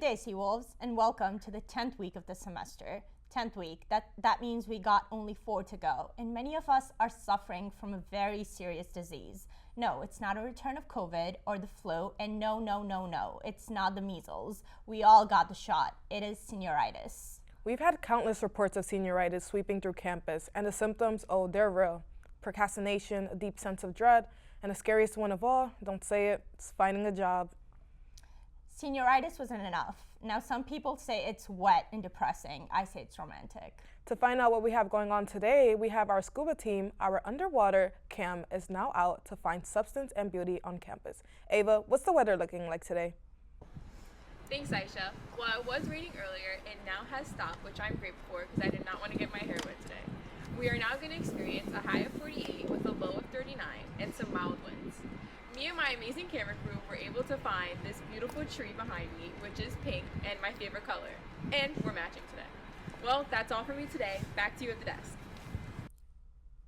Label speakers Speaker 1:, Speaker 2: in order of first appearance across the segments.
Speaker 1: day, Seawolves, and welcome to the 10th week of the semester. 10th week, that means we got only 4 to go, and many of us are suffering from a very serious disease. No, it's not a return of COVID or the flu, and no, it's not the measles. We all got the shot. It is senioritis.
Speaker 2: We've had countless reports of senioritis sweeping through campus, and the symptoms, oh, they're real. Procrastination, a deep sense of dread, and the scariest one of all, don't say it, it's finding a job.
Speaker 1: Senioritis wasn't enough. Now some people say it's wet and depressing. I say it's romantic.
Speaker 2: To find out what we have going on today, we have our scuba team. Our underwater cam is now out to find substance and beauty on campus. Ava, what's the weather looking like today?
Speaker 3: Thanks, Aisha. Well, it was raining earlier and now has stopped, which I'm grateful for because I did not want to get my hair wet today. We are now going to experience a high of 48 with a low of 39 and some mild winds. Me and my amazing camera crew were able to find this beautiful tree behind me, which is pink and my favorite color. And we're matching today. Well, that's all for me today. Back to you at the desk.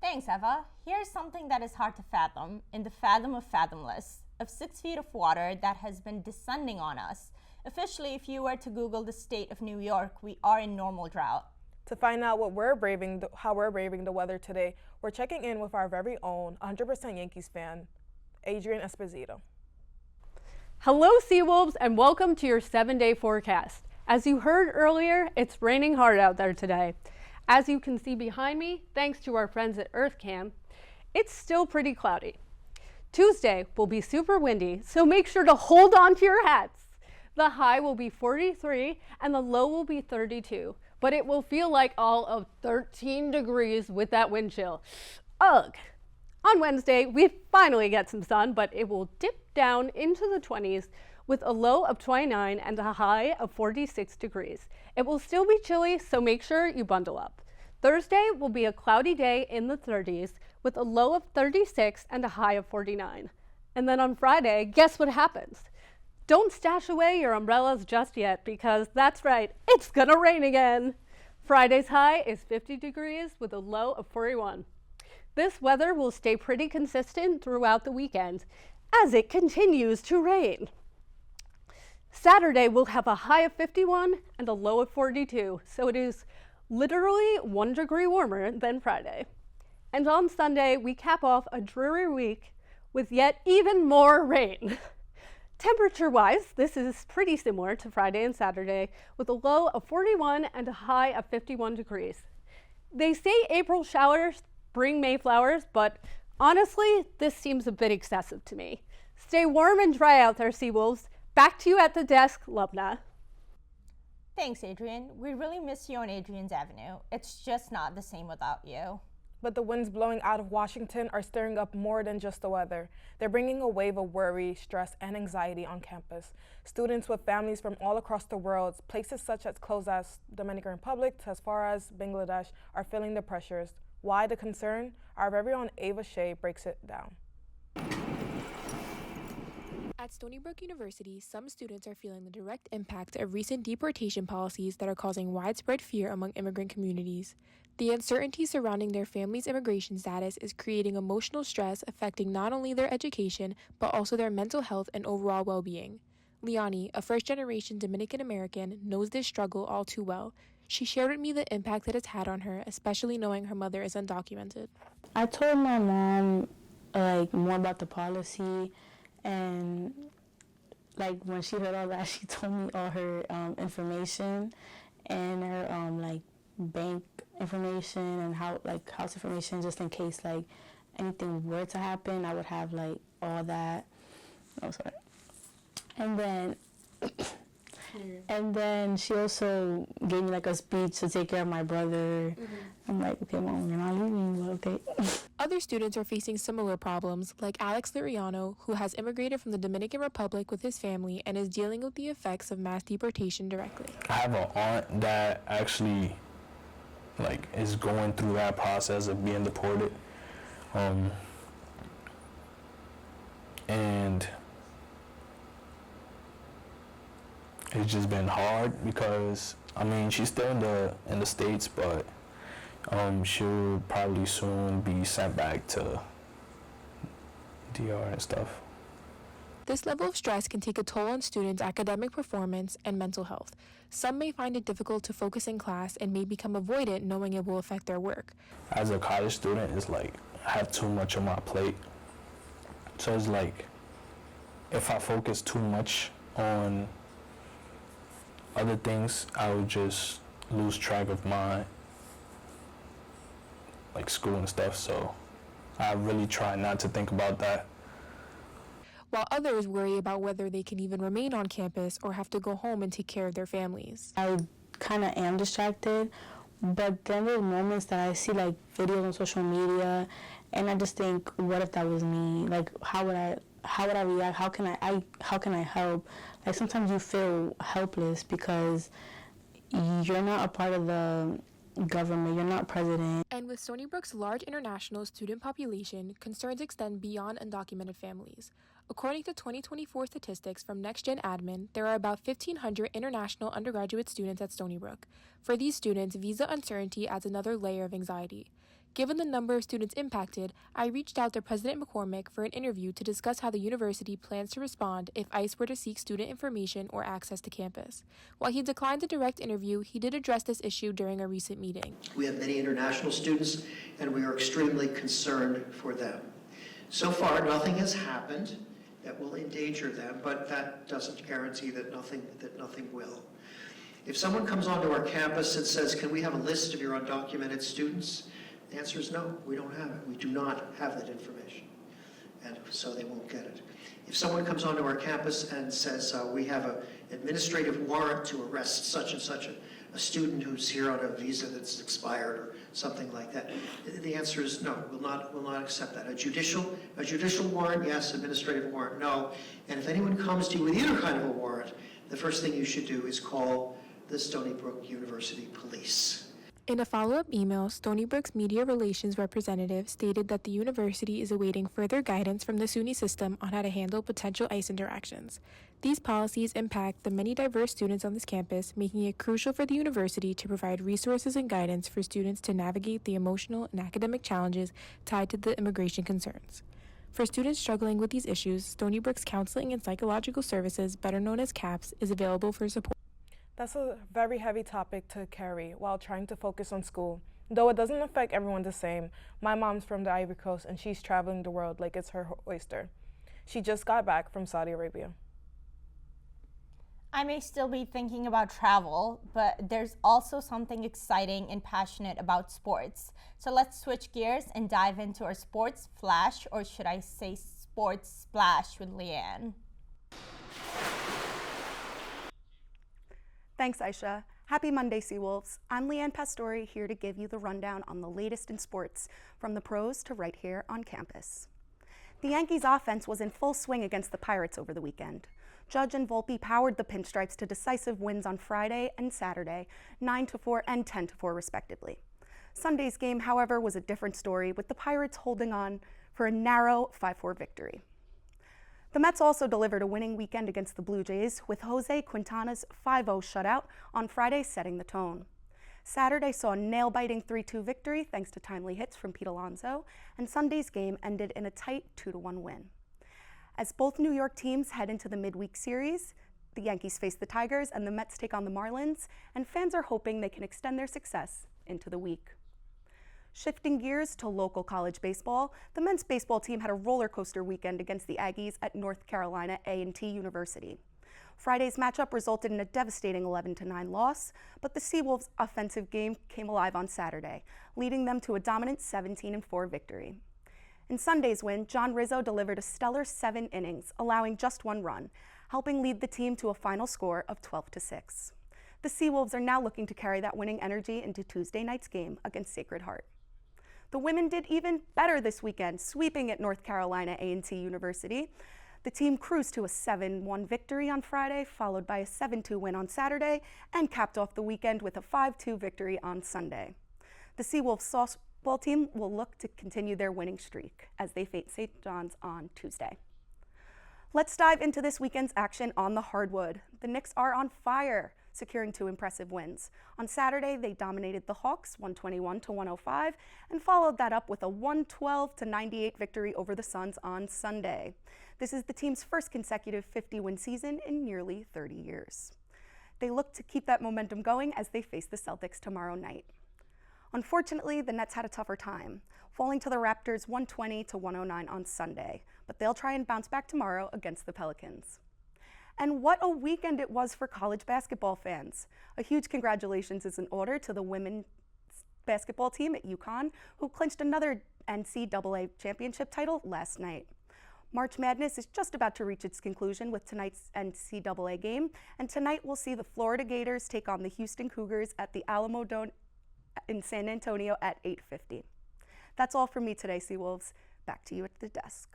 Speaker 1: Thanks, Eva. Here's something that is hard to fathom, in the fathom of fathomless, of 6 feet of water that has been descending on us. Officially, if you were to Google the state of New York, we are in normal drought.
Speaker 2: To find out how we're braving the weather today, we're checking in with our very own 100% Yankees fan, Adrian Esposito.
Speaker 4: Hello, Seawolves, and welcome to your 7-day forecast. As you heard earlier, it's raining hard out there today. As you can see behind me, thanks to our friends at EarthCam, it's still pretty cloudy. Tuesday will be super windy, so make sure to hold on to your hats. The high will be 43 and the low will be 32, but it will feel like all of 13 degrees with that wind chill. Ugh. On Wednesday, we finally get some sun, but it will dip down into the 20s with a low of 29 and a high of 46 degrees. It will still be chilly, so make sure you bundle up. Thursday will be a cloudy day in the 30s with a low of 36 and a high of 49. And then on Friday, guess what happens? Don't stash away your umbrellas just yet because that's right, it's gonna rain again. Friday's high is 50 degrees with a low of 41. This weather will stay pretty consistent throughout the weekend as it continues to rain. Saturday will have a high of 51 and a low of 42, so it is literally 1 degree warmer than Friday. And on Sunday, we cap off a dreary week with yet even more rain. Temperature-wise, this is pretty similar to Friday and Saturday with a low of 41 and a high of 51 degrees. They say April showers bring Mayflowers, but honestly, this seems a bit excessive to me. Stay warm and dry out there, Seawolves. Back to you at the desk, Lubna.
Speaker 1: Thanks, Adrian. We really miss you on Adrian's Avenue. It's just not the same without you.
Speaker 2: But the winds blowing out of Washington are stirring up more than just the weather. They're bringing a wave of worry, stress, and anxiety on campus. Students with families from all across the world, places such as close as Dominican Republic to as far as Bangladesh, are feeling the pressures. Why the concern? Our very own Ava Shea breaks it down.
Speaker 5: At Stony Brook University, some students are feeling the direct impact of recent deportation policies that are causing widespread fear among immigrant communities. The uncertainty surrounding their family's immigration status is creating emotional stress affecting not only their education, but also their mental health and overall well-being. Liani, a first-generation Dominican American, knows this struggle all too well. She shared with me the impact that it's had on her, especially knowing her mother is undocumented.
Speaker 6: I told my mom more about the policy, and when she heard all that, she told me all her information and her bank information and house information, just in case anything were to happen. I would have all that. Oh, sorry. And then she also gave me a speech to take care of my brother. Mm-hmm. I'm like, okay, Mom, you're not leaving, but okay.
Speaker 5: Other students are facing similar problems, like Alex Liriano, who has immigrated from the Dominican Republic with his family and is dealing with the effects of mass deportation directly.
Speaker 7: I have an aunt that actually is going through that process of being deported. And it's just been hard because she's still in the States, but she'll probably soon be sent back to DR and stuff.
Speaker 5: This level of stress can take a toll on students' academic performance and mental health. Some may find it difficult to focus in class and may become avoidant knowing it will affect their work.
Speaker 7: As a college student, it's like I have too much on my plate. So it's like if I focus too much on other things, I would just lose track of my like school and stuff. So I really try not to think about that.
Speaker 5: While others worry about whether they can even remain on campus or have to go home and take care of their families.
Speaker 6: I kind of am distracted, but then there's moments that I see like videos on social media, and I just think, what if that was me? Like, how would I react? How can I help? Like, sometimes you feel helpless because you're not a part of the government, you're not president.
Speaker 5: And with Stony Brook's large international student population, concerns extend beyond undocumented families. According to 2024 statistics from NextGen Admin, there are about 1,500 international undergraduate students at Stony Brook. For these students, visa uncertainty adds another layer of anxiety. Given the number of students impacted, I reached out to President McCormick for an interview to discuss how the university plans to respond if ICE were to seek student information or access to campus. While he declined a direct interview, he did address this issue during a recent meeting.
Speaker 8: We have many international students, and we are extremely concerned for them. So far, nothing has happened that will endanger them, but that doesn't guarantee that nothing will. If someone comes onto our campus and says, "Can we have a list of your undocumented students?" The answer is no, we don't have it. We do not have that information, and so they won't get it. If someone comes onto our campus and says, "We have an administrative warrant to arrest such and such a student who's here on a visa that's expired," or something like that, the answer is no. We'll not accept that. A judicial warrant, yes. Administrative warrant, no. And if anyone comes to you with either kind of a warrant, the first thing you should do is call the Stony Brook University Police.
Speaker 5: In a follow-up email, Stony Brook's media relations representative stated that the university is awaiting further guidance from the SUNY system on how to handle potential ICE interactions. These policies impact the many diverse students on this campus, making it crucial for the university to provide resources and guidance for students to navigate the emotional and academic challenges tied to the immigration concerns. For students struggling with these issues, Stony Brook's Counseling and Psychological Services, better known as CAPS, is available for support.
Speaker 2: That's a very heavy topic to carry while trying to focus on school. Though it doesn't affect everyone the same. My mom's from the Ivory Coast and she's traveling the world like it's her oyster. She just got back from Saudi Arabia.
Speaker 1: I may still be thinking about travel, but there's also something exciting and passionate about sports. So let's switch gears and dive into our sports flash, or should I say sports splash, with Leanne.
Speaker 9: Thanks, Aisha. Happy Monday, Seawolves. I'm Leanne Pastori, here to give you the rundown on the latest in sports, from the pros to right here on campus. The Yankees offense was in full swing against the Pirates over the weekend. Judge and Volpe powered the Pinstripes to decisive wins on Friday and Saturday, 9-4 and 10-4 respectively. Sunday's game, however, was a different story, with the Pirates holding on for a narrow 5-4 victory. The Mets also delivered a winning weekend against the Blue Jays, with Jose Quintana's 5-0 shutout on Friday setting the tone. Saturday saw a nail-biting 3-2 victory thanks to timely hits from Pete Alonso, and Sunday's game ended in a tight 2-1 win. As both New York teams head into the midweek series, the Yankees face the Tigers and the Mets take on the Marlins, and fans are hoping they can extend their success into the week. Shifting gears to local college baseball, the men's baseball team had a roller coaster weekend against the Aggies at North Carolina A&T University. Friday's matchup resulted in a devastating 11-9 loss, but the Seawolves' offensive game came alive on Saturday, leading them to a dominant 17-4 victory. In Sunday's win, John Rizzo delivered a stellar 7 innings, allowing just 1 run, helping lead the team to a final score of 12-6. The Seawolves are now looking to carry that winning energy into Tuesday night's game against Sacred Heart. The women did even better this weekend, sweeping at North Carolina A&T University. The team cruised to a 7-1 victory on Friday, followed by a 7-2 win on Saturday, and capped off the weekend with a 5-2 victory on Sunday. The Seawolves softball team will look to continue their winning streak as they face St. John's on Tuesday. Let's dive into this weekend's action on the hardwood. The Knicks are on fire. securing 2 impressive wins. On Saturday, they dominated the Hawks 121-105 and followed that up with a 112-98 victory over the Suns on Sunday. This is the team's first consecutive 50-win season in nearly 30 years. They look to keep that momentum going as they face the Celtics tomorrow night. Unfortunately, the Nets had a tougher time, falling to the Raptors 120-109 on Sunday, but they'll try and bounce back tomorrow against the Pelicans. And what a weekend it was for college basketball fans. A huge congratulations is in order to the women's basketball team at UConn, who clinched another NCAA championship title last night. March Madness is just about to reach its conclusion with tonight's NCAA game, and tonight we'll see the Florida Gators take on the Houston Cougars at the Alamo Dome in San Antonio at 8:50. That's all from me today, Seawolves. Back to you at the desk.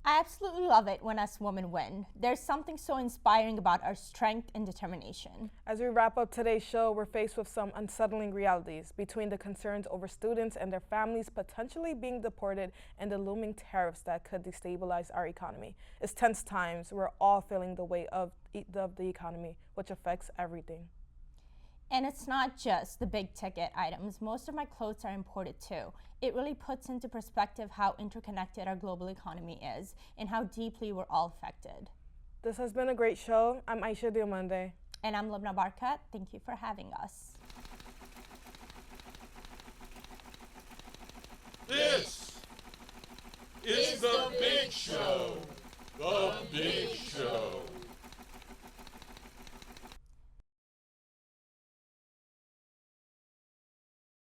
Speaker 1: I absolutely love it when us women win. There's something so inspiring about our strength and determination.
Speaker 2: As we wrap up today's show, we're faced with some unsettling realities between the concerns over students and their families potentially being deported and the looming tariffs that could destabilize our economy. It's tense times. We're all feeling the weight of the economy, which affects everything.
Speaker 1: And it's not just the big ticket items. Most of my clothes are imported too. It really puts into perspective how interconnected our global economy is and how deeply we're all affected.
Speaker 2: This has been a great show. I'm Aisha Diomande.
Speaker 1: And I'm Lubna Barkat. Thank you for having us.
Speaker 10: This is The Big Show. The Big Show.